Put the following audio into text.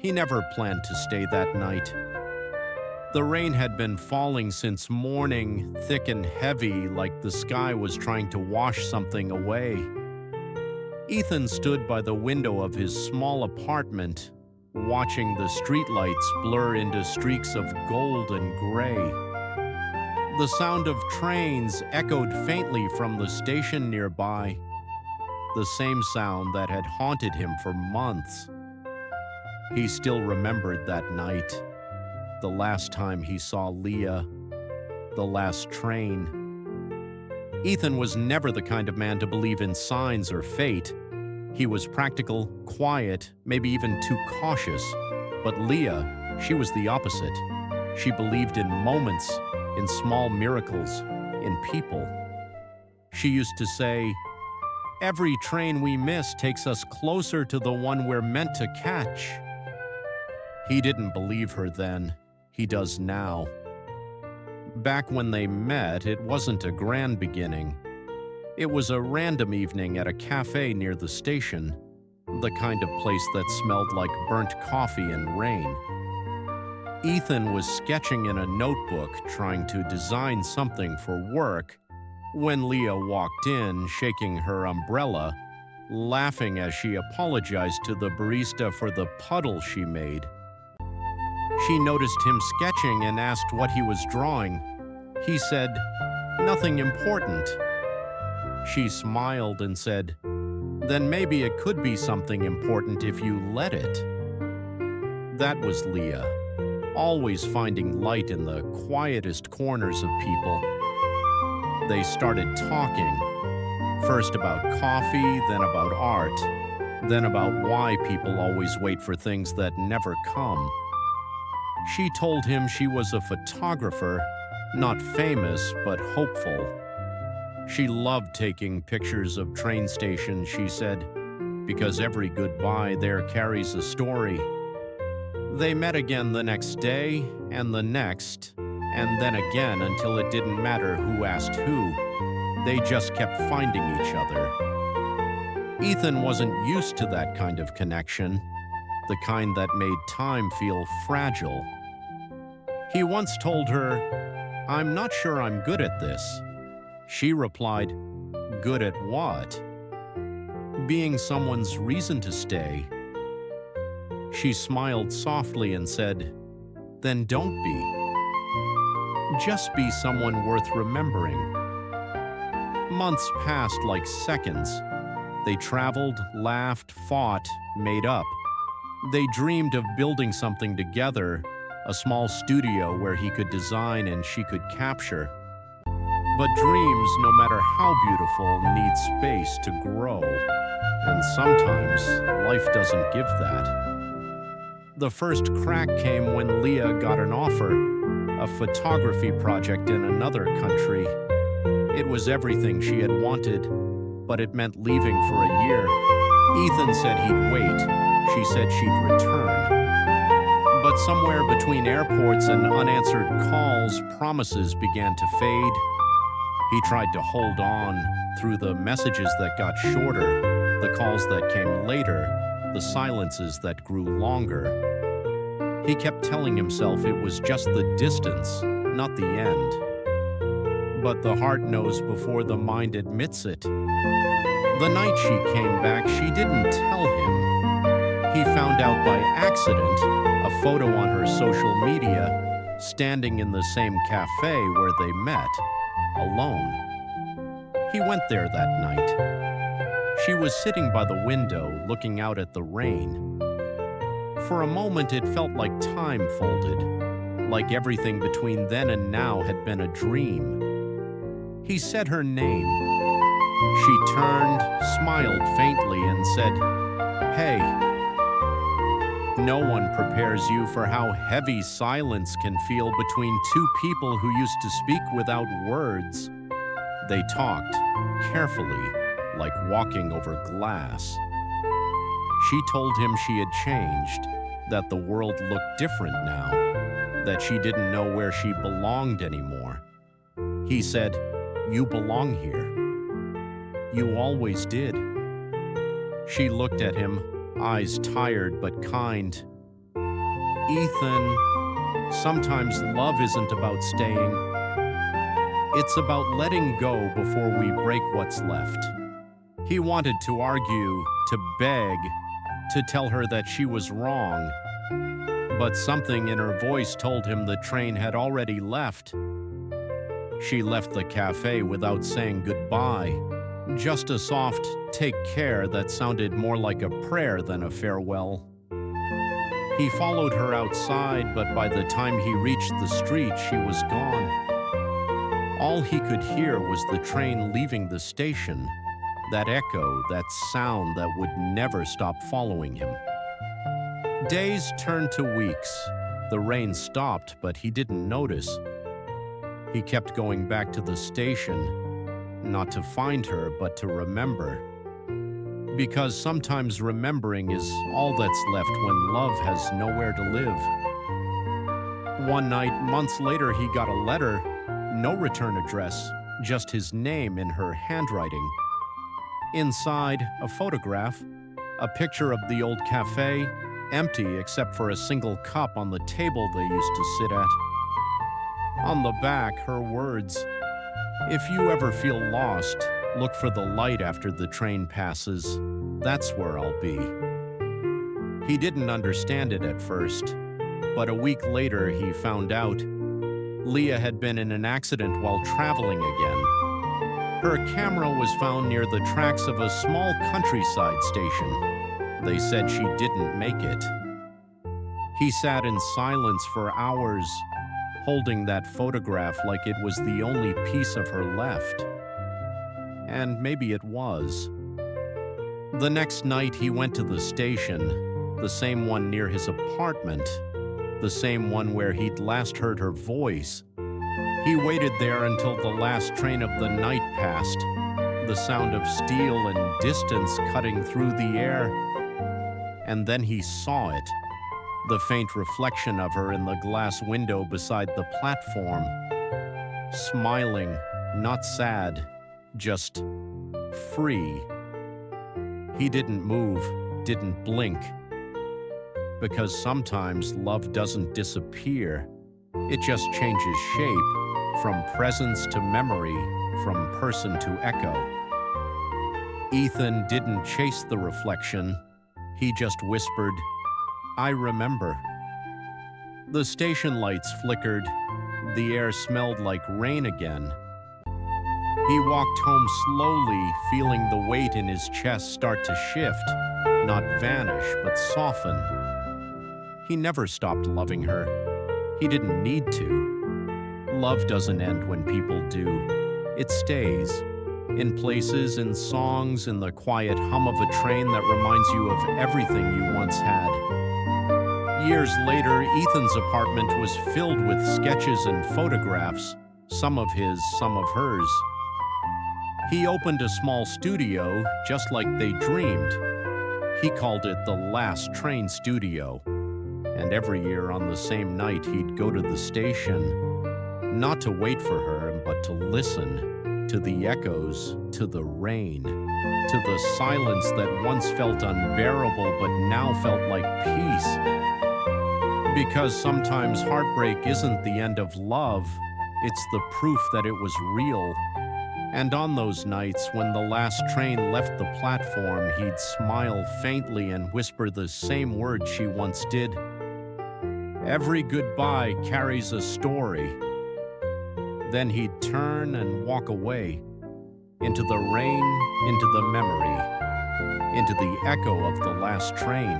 He never planned to stay that night. The rain had been falling since morning, thick and heavy, like the sky was trying to wash something away. Ethan stood by the window of his small apartment, watching the streetlights blur into streaks of gold and gray. The sound of trains echoed faintly from the station nearby, the same sound that had haunted him for months. He still remembered that night, the last time he saw Leah, the last train. Ethan was never the kind of man to believe in signs or fate. He was practical, quiet, maybe even too cautious. But Leah, she was the opposite. She believed in moments, in small miracles, in people. She used to say, "Every train we miss takes us closer to the one we're meant to catch." He didn't believe her then. He does now. Back when they met, it wasn't a grand beginning. It was a random evening at a cafe near the station, the kind of place that smelled like burnt coffee and rain. Ethan was sketching in a notebook, trying to design something for work, when Leah walked in, shaking her umbrella, laughing as she apologized to the barista for the puddle she made. She noticed him sketching and asked what he was drawing. He said, "Nothing important." She smiled and said, "Then maybe it could be something important if you let it." That was Leah, always finding light in the quietest corners of people. They started talking, first about coffee, then about art, then about why people always wait for things that never come. She told him she was a photographer, not famous, but hopeful. She loved taking pictures of train stations, she said, because every goodbye there carries a story. They met again the next day, and the next, and then again until it didn't matter who asked who. They just kept finding each other. Ethan wasn't used to that kind of connection, the kind that made time feel fragile. He once told her, "I'm not sure I'm good at this." She replied, "Good at what?" "Being someone's reason to stay." She smiled softly and said, "Then don't be. Just be someone worth remembering." Months passed like seconds. They traveled, laughed, fought, made up. They dreamed of building something together, a small studio where he could design and she could capture. But dreams, no matter how beautiful, need space to grow. And sometimes life doesn't give that. The first crack came when Leah got an offer, a photography project in another country. It was everything she had wanted, but it meant leaving for a year. Ethan said he'd wait. She said she'd return. But somewhere between airports and unanswered calls, promises began to fade. He tried to hold on through the messages that got shorter, the calls that came later, the silences that grew longer. He kept telling himself it was just the distance, not the end. But the heart knows before the mind admits it. The night she came back, she didn't tell him. He found out by accident, a photo on her social media, standing in the same cafe where they met, alone. He went there that night. She was sitting by the window, looking out at the rain. For a moment, it felt like time folded, like everything between then and now had been a dream. He said her name. She turned, smiled faintly, and said, "Hey." No one prepares you for how heavy silence can feel between two people who used to speak without words. They talked, carefully, like walking over glass. She told him she had changed, that the world looked different now, that she didn't know where she belonged anymore. He said, "You belong here. You always did." She looked at him, eyes tired but kind. Ethan, sometimes love isn't about staying. It's about letting go before we break what's left. He wanted to argue, to beg, to tell her that she was wrong, but something in her voice told him the train had already left. She left the cafe without saying goodbye, just a soft "take care" that sounded more like a prayer than a farewell. He followed her outside, but by the time he reached the street, she was gone. All he could hear was the train leaving the station, that echo, that sound that would never stop following him. Days turned to weeks. The rain stopped, but he didn't notice. He kept going back to the station, not to find her, but to remember. Because sometimes remembering is all that's left when love has nowhere to live. One night, months later, he got a letter, no return address, just his name in her handwriting. Inside, a photograph, a picture of the old cafe, empty except for a single cup on the table they used to sit at. On the back, her words, "If you ever feel lost, look for the light after the train passes. That's where I'll be." He didn't understand it at first, but a week later he found out. Leah had been in an accident while traveling again. Her camera was found near the tracks of a small countryside station. They said she didn't make it. He sat in silence for hours, holding that photograph like it was the only piece of her left. And maybe it was. The next night he went to the station, the same one near his apartment, the same one where he'd last heard her voice. He waited there until the last train of the night passed, the sound of steel and distance cutting through the air. And then he saw it, the faint reflection of her in the glass window beside the platform. Smiling, not sad, just free. He didn't move, didn't blink. Because sometimes love doesn't disappear. It just changes shape, from presence to memory, from person to echo. Ethan didn't chase the reflection. He just whispered, "I remember." The station lights flickered. The air smelled like rain again. He walked home slowly, feeling the weight in his chest start to shift, not vanish, but soften. He never stopped loving her. He didn't need to. Love doesn't end when people do. It stays. In places, in songs, in the quiet hum of a train that reminds you of everything you once had. Years later, Ethan's apartment was filled with sketches and photographs, some of his, some of hers. He opened a small studio, just like they dreamed. He called it the Last Train Studio. And every year on the same night, he'd go to the station, not to wait for her, but to listen, to the echoes, to the rain, to the silence that once felt unbearable but now felt like peace. Because sometimes heartbreak isn't the end of love, it's the proof that it was real. And on those nights when the last train left the platform, he'd smile faintly and whisper the same words she once did. Every goodbye carries a story. Then he'd turn and walk away, into the rain, into the memory, into the echo of the last train.